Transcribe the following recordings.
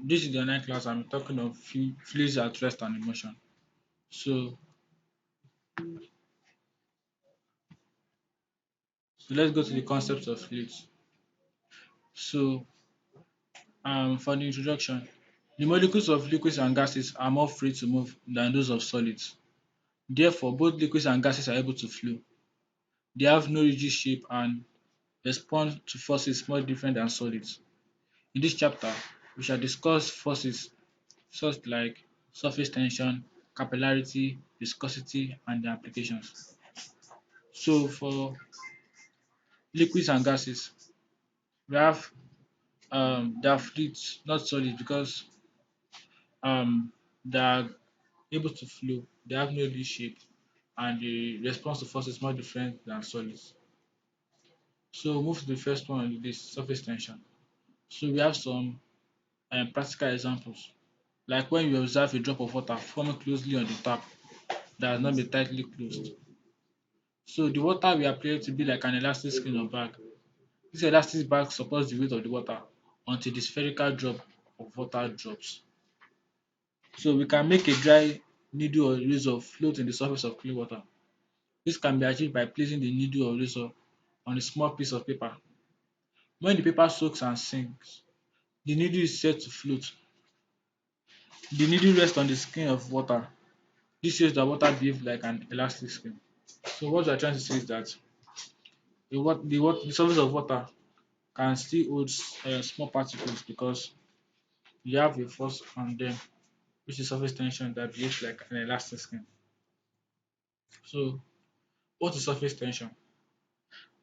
This is the online class. I'm talking of fluids at rest and emotion. So, so let's go to the concepts of fluids. So, for the introduction, the molecules of liquids and gases are more free to move than those of solids. Therefore, both liquids and gases are able to flow. They have no rigid shape and respond to forces more different than solids. In this chapter, we shall discuss forces such like surface tension, capillarity, viscosity, and their applications. So for liquids and gases, we have they are fluids, not solid, because um, they are able to flow. They have no rigid shape, and the response to force is more different than solids. So we'll move to the first one, this surface tension. So we have some practical examples, like when you observe a drop of water forming closely on the tap that has not been tightly closed. So the water will appear to be like an elastic screen or bag. This elastic bag supports the weight of the water until the spherical drop of water drops. So we can make a dry needle or razor float in the surface of clean water. This can be achieved by placing the needle or razor on a small piece of paper. When the paper soaks and sinks, the needle is set to float. The needle rests on the skin of water. This shows that water behaves like an elastic skin. So what we are trying to say is that the surface of water can still hold small particles because you have a force on them, which is surface tension that behaves like an elastic skin. So what is surface tension?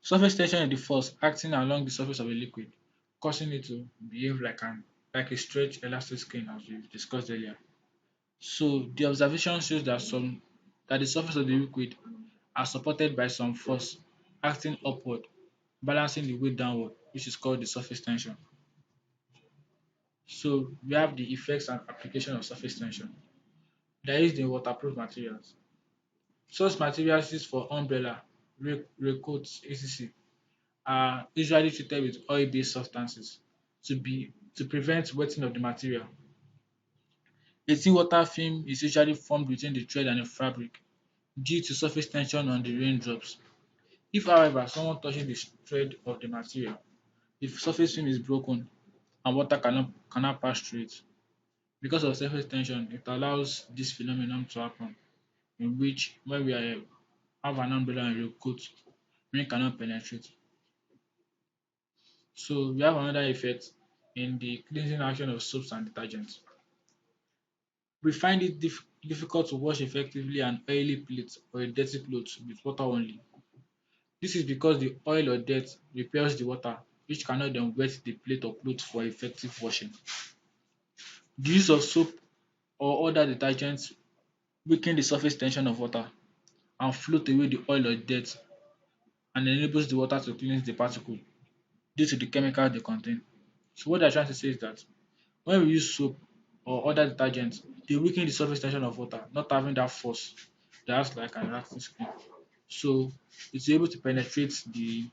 Surface tension is the force acting along the surface of a liquid, causing it to behave like a stretched elastic skin as we discussed earlier. So the observation shows that the surface of the liquid are supported by some force acting upward, balancing the weight downward, which is called the surface tension. So we have the effects and application of surface tension. There is the waterproof materials. Such materials used for umbrella, raincoats, etc. are usually treated with oil-based substances to prevent wetting of the material. A thin water film is usually formed between the thread and the fabric due to surface tension on the raindrops. If, however, someone touches the thread of the material, the surface film is broken and water cannot pass through it. Because of surface tension, it allows this phenomenon to happen, in which when we have an umbrella and raincoat, rain cannot penetrate. So we have another effect in the cleansing action of soaps and detergents. We find it difficult to wash effectively an oily plate or a dirty cloth with water only. This is because the oil or dirt repels the water, which cannot then wet the plate or cloth for effective washing. The use of soap or other detergents weaken the surface tension of water and float away the oil or dirt and enables the water to cleanse the particle due to the chemical they contain. So what they're trying to say is that when we use soap or other detergents, they weaken the surface tension of water, not having that force that acts like an elastic skin. So it's able to penetrate the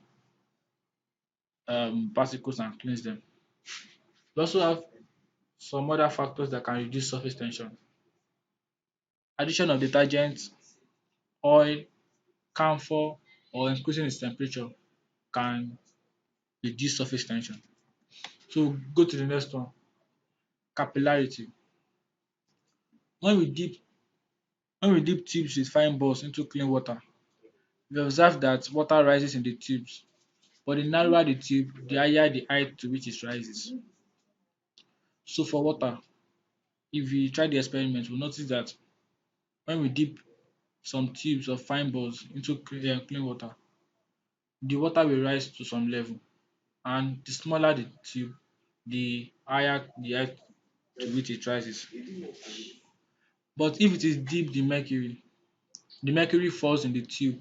particles and cleanse them. We also have some other factors that can reduce surface tension. Addition of detergent, oil, camphor, or increasing its temperature can reduce surface tension. So go to the next one, capillarity. When we dip when we dip tubes with fine balls into clean water, we observe that water rises in the tubes, but the narrower the tube, the higher the height to which it rises. So for water, if we try the experiment, we'll notice that when we dip some tubes of fine balls into clean water, the water will rise to some level, and the smaller the tube, the higher the height to which it rises. But if it is deep the mercury falls in the tube,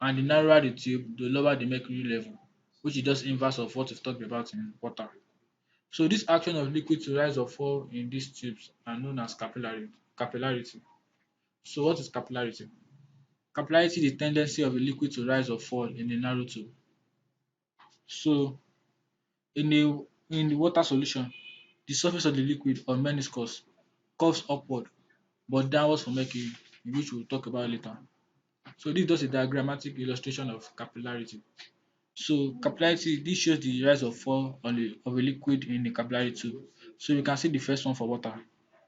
and the narrower the tube, the lower the mercury level, which is just inverse of what we've talked about in water. So this action of liquid to rise or fall in these tubes are known as capillarity. So what is capillarity? Capillarity is the tendency of a liquid to rise or fall in a narrow tube. So in the water solution, The surface of the liquid or meniscus curves upward but downwards for mercury, which we'll talk about later. So this is just a diagrammatic illustration of capillarity. So capillarity, this shows the rise or fall of a liquid in a capillary tube. So you can see the first one for water.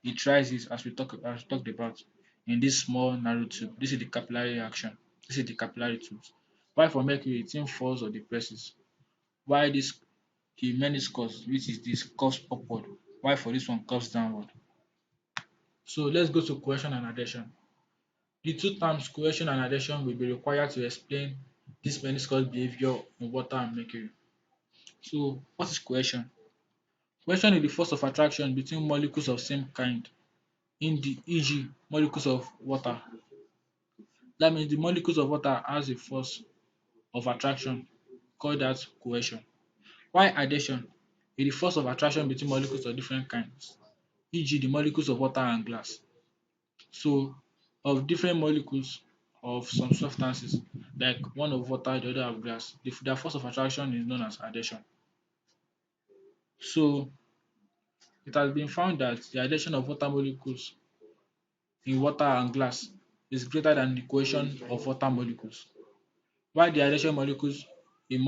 It rises as we talked about in this small narrow tube. This is the capillary action. This is the capillary tubes. While for mercury, it falls or depresses. While this the meniscus, which is this, curves upward. While for this one curves downward. So let's go to cohesion and adhesion. The two terms cohesion and adhesion will be required to explain this meniscus behavior in water and mercury. So what is cohesion? Cohesion is the force of attraction between molecules of same kind in the e.g. molecules of water. That means the molecules of water has a force of attraction, call that cohesion. While adhesion is the force of attraction between molecules of different kinds, e.g. the molecules of water and glass. So of different molecules of some substances, like one of water, the other of glass, their force of attraction is known as adhesion. So it has been found that the adhesion of water molecules in water and glass is greater than the cohesion of water molecules, while the adhesion molecules in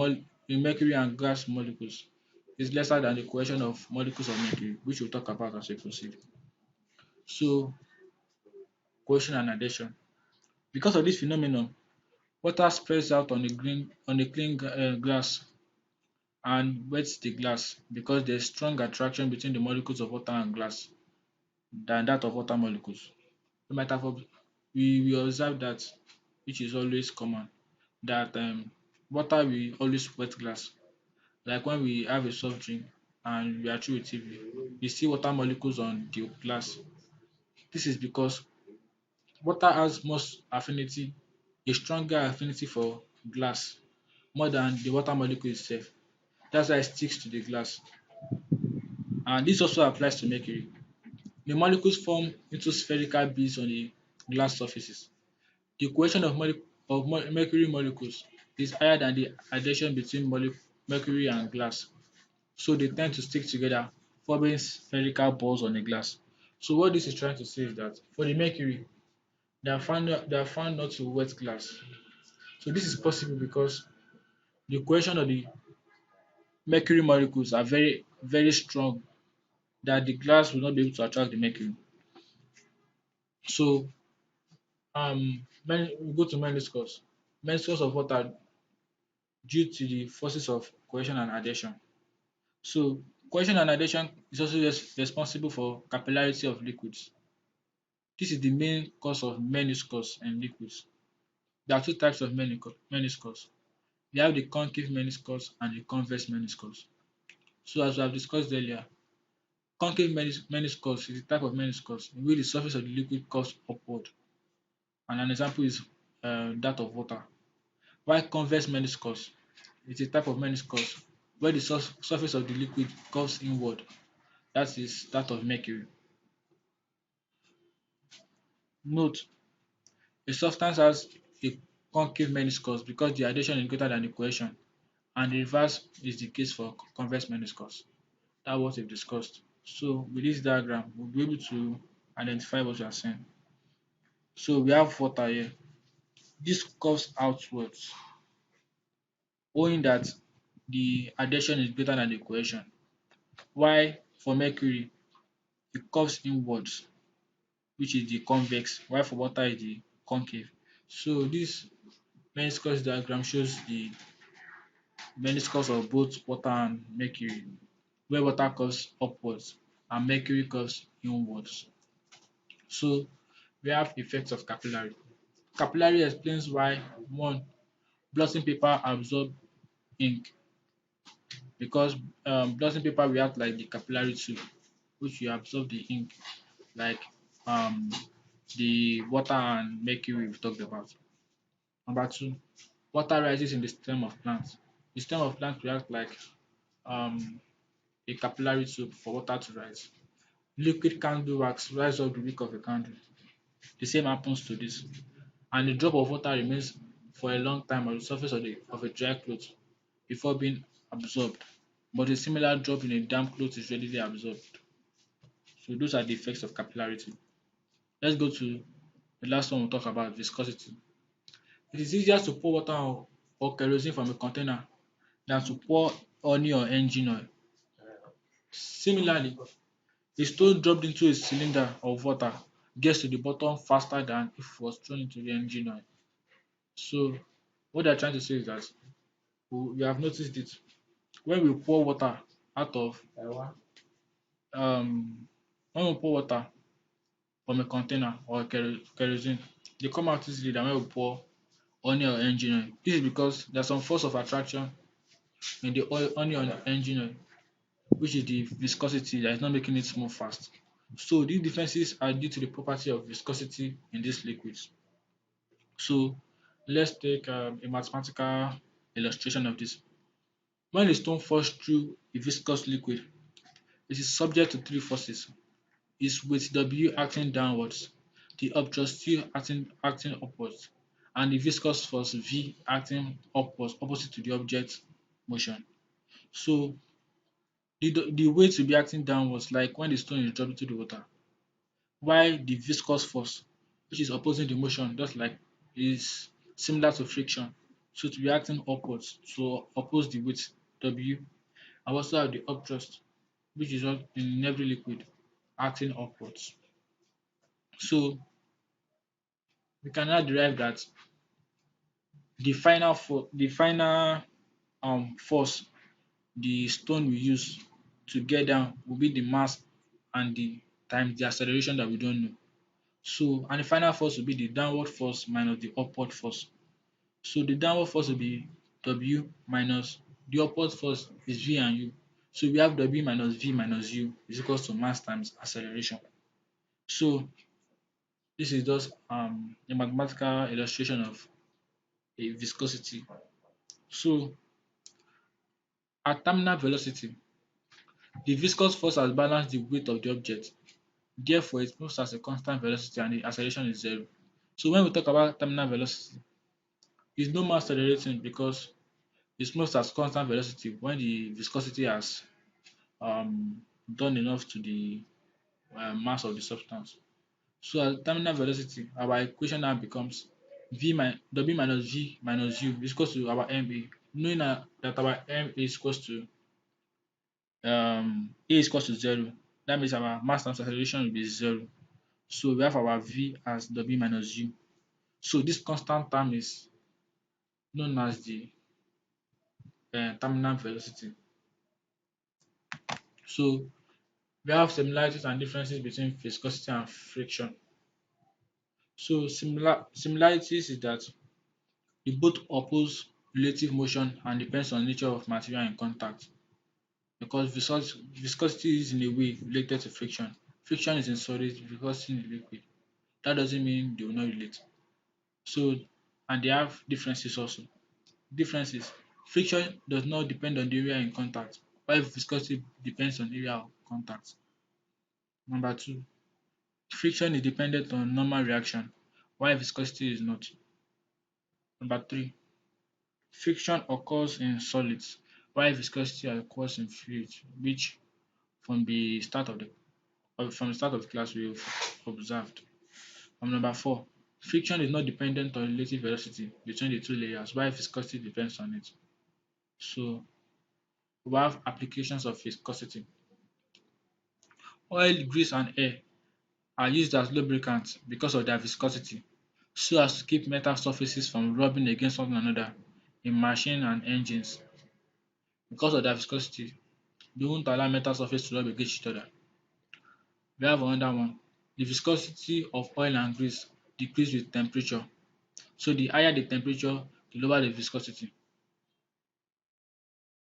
mercury and gas molecules is lesser than the cohesion of molecules of mercury, which we'll talk about as we proceed. So cohesion and adhesion. Because of this phenomenon, water spreads out on a clean glass and wets the glass because there is strong attraction between the molecules of water and glass than that of water molecules. We might have we observe that, which is always common, that water will always wet glass. Like when we have a soft drink and we are through with it, we see water molecules on the glass. This is because water has most affinity, a stronger affinity for glass more than the water molecule itself. That's why it sticks to the glass. And this also applies to mercury. The molecules form into spherical beads on the glass surfaces. The cohesion of mercury molecules is higher than the adhesion between mercury and glass, so they tend to stick together, forming spherical balls on the glass. So what this is trying to say is that for the mercury, they are found not to wet glass. So this is possible because the cohesion of the mercury molecules are very strong that the glass will not be able to attract the mercury. So we go to meniscus. Meniscus of water due to the forces of cohesion and adhesion. So cohesion and adhesion is also responsible for capillarity of liquids. This is the main cause of meniscus in liquids. There are two types of meniscus. We have the concave meniscus and the convex meniscus. So as we have discussed earlier, concave meniscus is a type of meniscus in which the surface of the liquid curves upward, and an example is that of water. While convex meniscus is a type of meniscus where the surface of the liquid curves inward, that is that of mercury. Note: a substance has a concave meniscus because the adhesion is greater than the cohesion, and the reverse is the case for convex meniscus. That's what we've discussed. So with this diagram, we'll be able to identify what we are saying. So we have water here. This curves outwards, owing that the adhesion is greater than the cohesion. While for mercury, it curves inwards, which is the convex, while for water is the concave. So this meniscus diagram shows the meniscus of both water and mercury, where water curves upwards and mercury curves inwards. So we have effects of capillary. Capillary explains why one, blotting paper absorb ink, because blotting paper react like the capillary tube, which will absorb the ink like um, the water and mercury we've talked about. Number two, water rises in the stem of plants. The stem of plant react like um, a capillary tube for water to rise. Liquid candle wax rise up the wick of a candle. The same happens to this. And the drop of water remains for a long time on the surface of a dry cloth before being absorbed. But a similar drop in a damp cloth is readily absorbed. So those are the effects of capillarity. Let's go to the last one we'll talk about, viscosity. It is easier to pour water or kerosene from a container than to pour honey or engine oil. Similarly, a stone dropped into a cylinder of water gets to the bottom faster than if it was thrown into the engine oil. So what they're trying to say is that we have noticed it when we pour water out of um when we pour water from a container or kerosene, they come out easily than when we pour honey or engine oil. This is because there's some force of attraction in the honey or engine oil, which is the viscosity that is not making it move fast. So these differences are due to the property of viscosity in these liquids. So let's take a mathematical illustration of this. When a stone falls through a viscous liquid, it is subject to three forces. Its weight W acting downwards, the upthrust U acting upwards, and the viscous force V acting upwards opposite to the object motion. So the weight will be acting downwards like when the stone is dropped into the water, while the viscous force, which is opposing the motion, just like is similar to friction. So to be acting upwards to oppose the weight W, and also have the upthrust, which is in every liquid acting upwards. So we can now derive that the final force the stone we use to get down will be the mass and the times the acceleration that we don't know. So and the final force will be the downward force minus the upward force. So the downward force will be W minus the upward force is V and U. So we have W minus V minus U is equals to mass times acceleration. So this is just a mathematical illustration of a viscosity. So at terminal velocity, the viscous force has balanced the weight of the object. Therefore, it moves at a constant velocity and the acceleration is zero. So when we talk about terminal velocity, it's no more accelerating because it moves at constant velocity when the viscosity has done enough to the mass of the substance. So at terminal velocity, our equation now becomes W minus V minus U is equal to our MA, knowing that our M is equals to A is equals to 0. That means our mass times acceleration will be 0. So we have our V as W minus U. So this constant term is known as the terminal velocity. So we have similarities and differences between viscosity and friction. So similarities is that they both oppose relative motion and depends on nature of material in contact. Because viscosity is in a way related to friction. Friction is in solid, viscosity in liquid. That doesn't mean they will not relate. So and they have differences also. Differences. Friction does not depend on the area in contact, while viscosity depends on area of contact. Number two, friction is dependent on normal reaction, while viscosity is not. Number three, friction occurs in solids, while viscosity occurs in fluids, which from the start of the class we've observed. Number four, friction is not dependent on relative velocity between the two layers, while viscosity depends on it. So we have applications of viscosity. Oil, grease, and air are used as lubricants because of their viscosity, so as to keep metal surfaces from rubbing against one another in machines and engines. Because of their viscosity, they won't allow metal surfaces to rub against each other. We have another one. The viscosity of oil and grease decrease with temperature. So the higher the temperature, the lower the viscosity.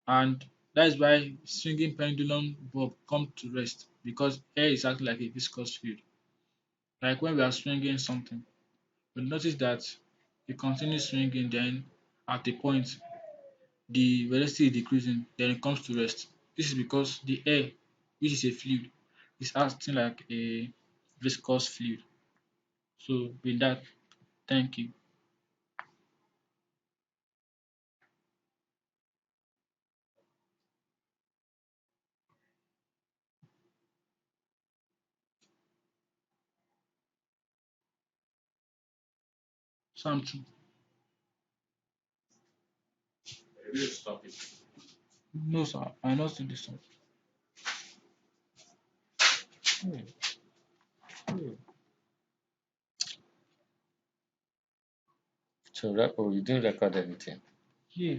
And that is why swinging pendulum bulb come to rest because air is acting like a viscous field. Like when we are swinging something, we notice that we continue swinging, then at a point the velocity is decreasing, then it comes to rest. This is because the air, which is a fluid, is acting like a viscous fluid. So with that, thank you. Psalm 2. No, sir. I not see this one. Hmm. Hmm. So you didn't record anything. Yeah.